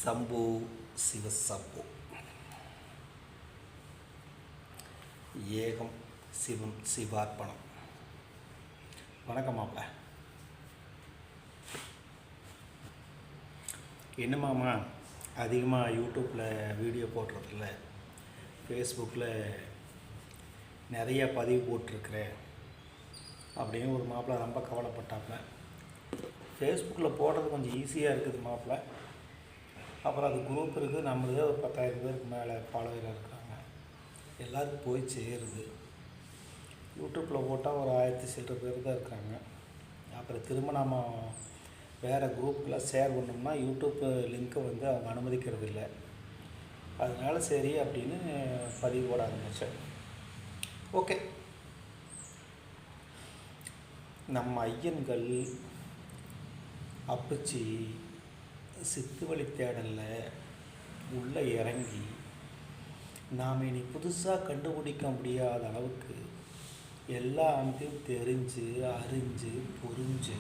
சம்பு சிவசம்பு ஏகம் சிவம் சிவார்ப்பணம். வணக்கம் மாப்பிள்ள. என்னமாம்மா அதிகமாக யூடியூப்பில் வீடியோ போடுறதில்ல, ஃபேஸ்புக்கில் நிறைய பதிவு போட்டிருக்கிறேன் அப்படின்னு ஒரு மாப்பிள்ள ரொம்ப கவலைப்பட்டாப்புல. ஃபேஸ்புக்கில் போடுறது கொஞ்சம் ஈஸியாக இருக்குது மாப்பிள்ள. அப்புறம் அது குரூப் இருக்குது, நம்மளே ஒரு 10,000 பேருக்கு மேலே ஃபாலோவர் இருக்கிறாங்க, எல்லோருக்கும் போய் சேருது. யூடியூப்பில் போட்டால் ஒரு 1000 சில்லற பேர் தான் இருக்கிறாங்க. அப்புறம் திரும்ப நம்ம வேறு குரூப்பில் ஷேர் பண்ணோம்னா யூடியூப் லிங்க்கை வந்து அவங்க அனுமதிக்கிறது இல்லை. அதனால சரி அப்படின்னு பதிவு போட ஆரம்பித்தேன். ஓகே, நம்ம ஐயன்கள் அப்பச்சி சித்து வழி தேடலில் உள்ளே இறங்கி நாம் இனி புதுசாக கண்டுபிடிக்க முடியாத அளவுக்கு எல்லாத்தையும் தெரிஞ்சு அறிஞ்சு புரிஞ்சு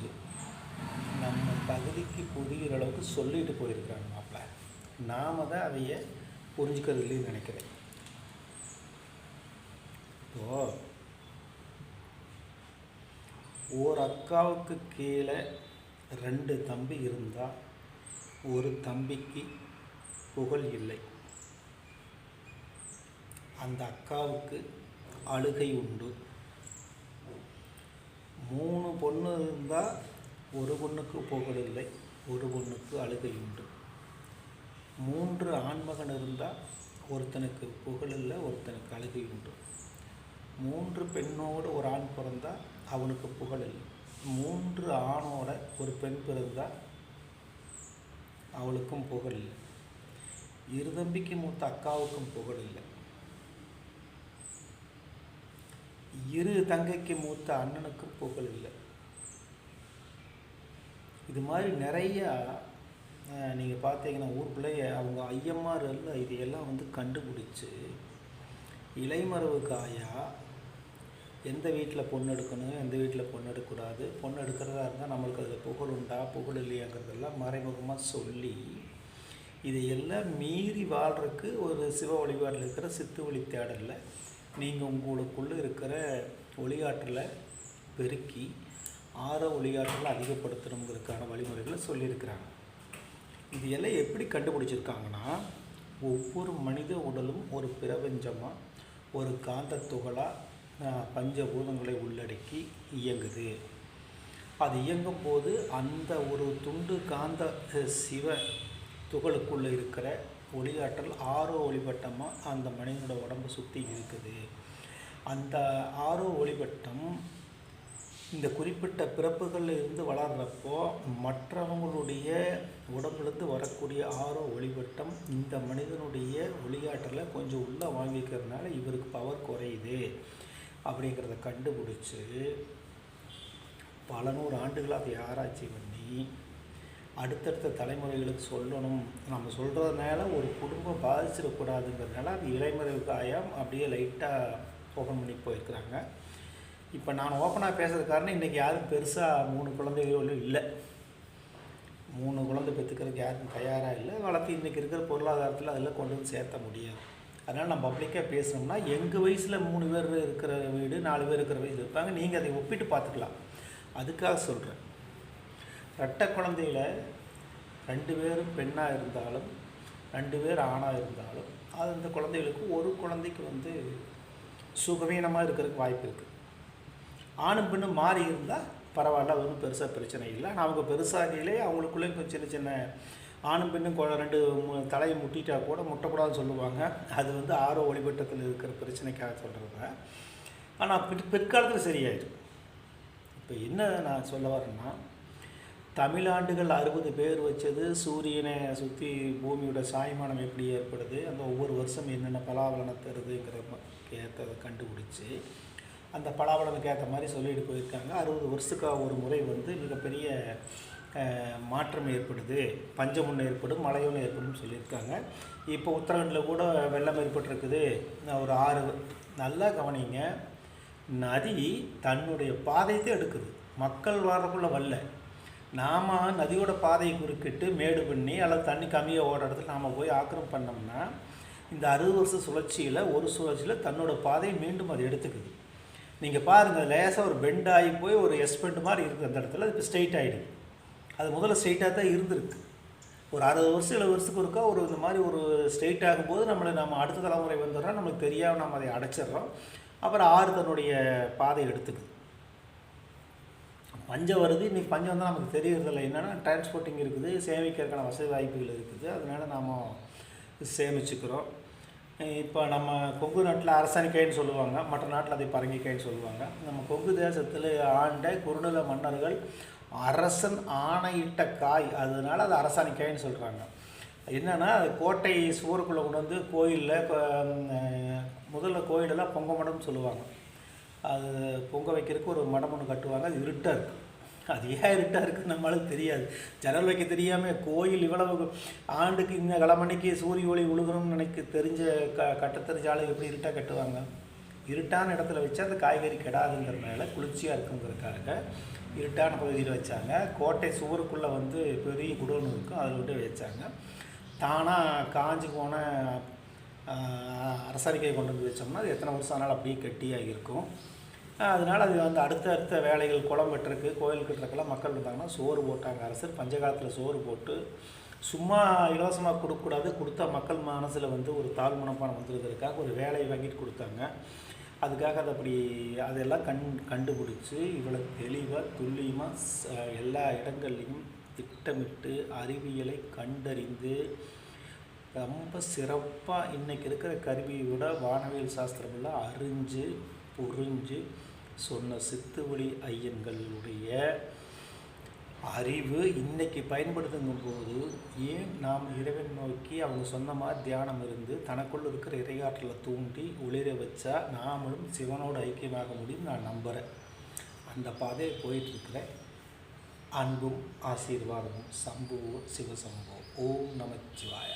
நம்ம பகுதிக்கு புரிகிற அளவுக்கு சொல்லிட்டு போயிருக்கிறாங்க மாப்பிள்ள. நாம் தான் அதைய புரிஞ்சுக்கிறது இல்லைன்னு நினைக்கிறேன். இப்போது ஒரு அக்காவுக்கு கீழே 2 தம்பி இருந்தால் ஒரு தம்பிக்கு புகழ் இல்லை. அந்த அக்காவுக்கு அழுகை உண்டு. 3 பொண்ணு இருந்தால் ஒரு பொண்ணுக்கு புகழ் இல்லை, ஒரு பொண்ணுக்கு அழுகை உண்டு. 3 ஆண்மகன் இருந்தால் ஒருத்தனுக்கு புகழ் இல்லை, ஒருத்தனுக்கு அழுகை உண்டு. 3 பெண்ணோடு ஒரு ஆண் பிறந்தால் அவனுக்கு புகழ் இல்லை. 3 ஆணோட ஒரு பெண் பிறந்தால் அவளுக்கும் புகழ் இல்லை. 2 தம்பிக்கு மூத்த அக்காவுக்கும் புகழ் இல்லை. 2 தங்கைக்கு மூத்த அண்ணனுக்கும் புகழ் இல்லை. இது மாதிரி நிறையா நீங்கள் பார்த்தீங்கன்னா ஊருக்குள்ளேயே அவங்க ஐயம்மார் எல்லாம் இதையெல்லாம் வந்து கண்டுபிடிச்சி இலைமறைவு காயா எந்த வீட்டில் பொண்ணு எடுக்கணும், எந்த வீட்டில் பொண்ணு எடுக்கக்கூடாது, பொண்ணு எடுக்கிறதா இருந்தால் நம்மளுக்கு அதில் புகழ் உண்டா புகழ் இல்லையாங்கிறதெல்லாம் மறைமுகமாக சொல்லி இதையெல்லாம் மீறி வாழ்கிறதுக்கு ஒரு சிவ வழிபாடில் இருக்கிற சித்து வழி தேடலில் நீங்கள் உங்களுக்குள்ளே இருக்கிற ஒளியாற்றலை பெருக்கி ஆற ஒளியாற்றலை அதிகப்படுத்தணுங்கிறதுக்கான வழிமுறைகளை சொல்லியிருக்கிறாங்க. இது எல்லாம் எப்படி கண்டுபிடிச்சிருக்காங்கன்னா, ஒவ்வொரு மனித உடலும் ஒரு பிரபஞ்சமாக ஒரு காந்த துகளாக பஞ்சபூதங்களை உள்ளடக்கி இயங்குது. அது இயங்கும் போது அந்த ஒரு துண்டு காந்த சிவ துகளுக்குள்ளே இருக்கிற ஒளியாற்றல் ஆரோ ஒளிவட்டமாக அந்த மனிதனோட உடம்பை சுற்றி இருக்குது. அந்த ஆரோ ஒளிவட்டம் இந்த குறிப்பிட்ட பிறப்புகளில் இருந்து வளர்கிறப்போ மற்றவங்களுடைய உடம்புலேருந்து வரக்கூடிய ஆரோ ஒளிவட்டம் இந்த மனிதனுடைய ஒளியாற்றலை கொஞ்சம் உள்ளே வாங்கிக்கிறதுனால இவருக்கு பவர் குறையுது அப்படிங்கிறத கண்டுபிடிச்சி பல 100 ஆண்டுகளாக அதை ஆராய்ச்சி பண்ணி அடுத்தடுத்த தலைமுறைகளுக்கு சொல்லணும். நம்ம சொல்கிறதுனால ஒரு குடும்பம் பாதிச்சிடக்கூடாதுங்கிறதுனால அது இலைமறைவு காயம் அப்படியே லைட்டாக ஓப்பன் பண்ணி போயிருக்கிறாங்க. இப்போ நான் ஓப்பனாக பேசுறது காரணம் இன்றைக்கி யாரும் பெருசாக 3 குழந்தைகளும் இல்லை. 3 குழந்தை பெற்றுக்கிறதுக்கு யாருக்கும் தயாராக இல்லை. வளர்த்து இன்றைக்கி இருக்கிற பொருளாதாரத்தில் அதெல்லாம் கொண்டு வந்து சேர்த்த முடியாது. அதனால் நம்ம பப்ளிக்காக பேசணும்னா எங்கள் வயசில் 3 பேர் இருக்கிற வீடு 4 பேர் இருக்கிற வயசில் இருப்பாங்க. நீங்கள் அதை ஒப்பிட்டு பார்த்துக்கலாம். அதுக்காக சொல்கிறேன். ரெட்டை குழந்தையில் 2 பேரும் பெண்ணாக இருந்தாலும் 2 பேர் ஆணாக இருந்தாலும் அது அந்த குழந்தைகளுக்கு ஒரு குழந்தைக்கு வந்து சுகவீனமாக இருக்கிறதுக்கு வாய்ப்பு இருக்குது. ஆணும் பெண்ணும் மாறி இருந்தால் பரவாயில்ல, அது ஒன்றும் பெருசாக பிரச்சனை இல்லை. ஆனால் அவங்க பெருசாகையிலே அவங்களுக்குள்ளே கொஞ்சம் சின்ன சின்ன ஆணும் பெண்ணும் 2 தலையை முட்டிட்டா கூட முட்டக்கூடாதுன்னு சொல்லுவாங்க. அது வந்து ஆரோ ஒளிவட்டத்தில் இருக்கிற பிரச்சனைக்காக சொல்கிறத. ஆனால் பிற்காலத்தில் சரியாயிடும். இப்போ என்ன நான் சொல்ல வரேன்னா, தமிழாண்டுகள் 60 பேர் வச்சது சூரியனை சுற்றி பூமியோட சாய்மானம் எப்படி ஏற்படுது, அந்த ஒவ்வொரு வருஷம் என்னென்ன பலாபலனை தருதுங்கிற ஏற்றதை கண்டுபிடிச்சி அந்த பலாபலனுக்கு ஏற்ற மாதிரி சொல்லிட்டு போயிருக்காங்க. 60 வருஷத்துக்காக ஒரு முறை வந்து மிகப்பெரிய மாற்றம் ஏற்படுது, பஞ்சம் ஒன்று ஏற்படும், மழையொன்று ஏற்படும் சொல்லியிருக்காங்க. இப்போ உத்தரகாண்டில் கூட வெள்ளம் ஏற்பட்டிருக்குது. ஒரு 6 நல்லா கவனிங்க, நதி தன்னுடைய பாதையத்தை எடுக்குது, மக்கள் வாரக்குள்ளே வரல. நாம் நதியோட பாதையை குறுக்கிட்டு மேடு பண்ணி அல்லது தண்ணி கம்மியாக ஓடுற இடத்துல நாம் போய் ஆக்கிரமம் பண்ணோம்னா இந்த 60 வருஷ சுழற்சியில் ஒரு சுழற்சியில் தன்னோட பாதையை மீண்டும் அது எடுத்துக்குது. நீங்கள் பாருங்கள், லேசாக ஒரு பெண்ட் ஆகி போய் ஒரு எஸ்பெண்ட் மாதிரி இருக்குது அந்த இடத்துல, அது இப்போ ஸ்ட்ரெயிட் ஆகிடுது. அது முதல்ல ஸ்ட்ரெயிட்டாக தான் இருந்திருக்கு. ஒரு 60 வருஷம் 70 வருஷத்துக்கு ஒருக்கா ஒரு இந்த மாதிரி ஒரு ஸ்ட்ரெயிட் ஆகும்போது நம்ம அடுத்த தலைமுறை வந்துடுறோம், நம்மளுக்கு தெரியாமல் நம்ம அதை அடைச்சிட்றோம். அப்புறம் ஆறு தன்னுடைய பாதை எடுத்துக்குது. பஞ்சம் வருது. இன்றைக்கி பஞ்சம் வந்தால் நமக்கு தெரியறதில்ல. என்னென்னா டிரான்ஸ்போர்ட்டிங் இருக்குது, சேமிக்கிறதுக்கான வசதி வாய்ப்புகள் இருக்குது, அதனால் நாம் சேமிச்சுக்கிறோம். இப்போ நம்ம கொங்கு நாட்டில் அரசாணிக்காயின்னு சொல்லுவாங்க, மற்ற நாட்டில் அதை பரங்கிக்காயின்னு சொல்லுவாங்க. நம்ம கொங்கு தேசத்தில் ஆண்ட குறுநில மன்னர்கள் அரசன் ஆணையிட்ட காய், அதனால அது அரசாணிக்காயின்னு சொல்கிறாங்க. என்னென்னா அது கோட்டை சுவருக்குள்ளே கொண்டு வந்து கோயிலில் முதல்ல கோயிலெல்லாம் பொங்க மடம்னு சொல்லுவாங்க. அது பொங்க வைக்கிறதுக்கு ஒரு மடம் ஒன்று கட்டுவாங்க. அது இருட்டாக இருக்குது. அது ஏன் இருட்டாக இருக்குதுன்னு நம்மளுக்கு தெரியாது. ஜன்னல் வைக்க தெரியாமல் கோயில் இவ்வளவு ஆண்டுக்கு இந்த கிழமணிக்கு சூரிய ஒளி உழுகணும்னு தெரிஞ்ச கட்டத்தெரிஞ்ச ஆளு எப்படி இருட்டாக கட்டுவாங்க? இருட்டான இடத்துல வச்சா அந்த காய்கறி கெடாதுங்கிறதுனால, குளிர்ச்சியாக இருக்குங்கிறதுக்காக இருட்டான பகுதியில் வச்சாங்க. கோட்டை சுவருக்குள்ளே வந்து பெரிய குடோன் இருக்கும், அதில் விட்டு வச்சாங்க. தானாக காஞ்சி போன அரசாணிக்காய் கொண்டு வந்து வச்சோம்னா அது எத்தனை வருஷம் ஆனாலும் அப்படியே கெட்டியாக இருக்கும். அதனால் அது வந்து அடுத்த வேலைகள், குளம் வெட்டுறதுக்கு, கோயில் கட்டுறதுக்கெல்லாம் மக்கள் இருந்தாங்கன்னா சோறு போட்டாங்க. அரசர் பஞ்சகாலத்தில் சோறு போட்டு சும்மா இலவசமாக கொடுக்கக்கூடாது, கொடுத்தா மக்கள் மனசில் வந்து ஒரு தாழ் மனப்பானம் வந்துருக்கிறதுக்காக ஒரு வேலையை வாங்கிட்டு கொடுத்தாங்க. அதுக்காக அதை அதெல்லாம் கண்டுபிடிச்சி இவ்வளோ தெளிவாக துல்லியமாக எல்லா இடங்கள்லையும் திட்டமிட்டு அறிவியலை கண்டறிந்து ரொம்ப சிறப்பாக இன்றைக்கி இருக்கிற கருவியோட வானவியல் சாஸ்திரமெல்லாம் அறிஞ்சு புரிஞ்சு சொன்ன சித்துவெளி ஐயன்களுடைய அறிவு இன்றைக்கி பயன்படுத்துங்கும் போது ஏன் நாம் இறைவன் நோக்கி அவங்க சொன்ன மாதிரி தியானம் இருந்து தனக்குள்ள இருக்கிற இறையாற்றலை தூண்டி ஒளிர வச்சா நாமளும் சிவனோடு ஐக்கியமாக முடியும் நான் நம்புகிறேன். அந்த பாதையை போயிட்டுருக்கிறேன். அன்பும் ஆசீர்வாதமும் சம்புவோ சிவசம்போ. ஓம் நமச்சிவாய.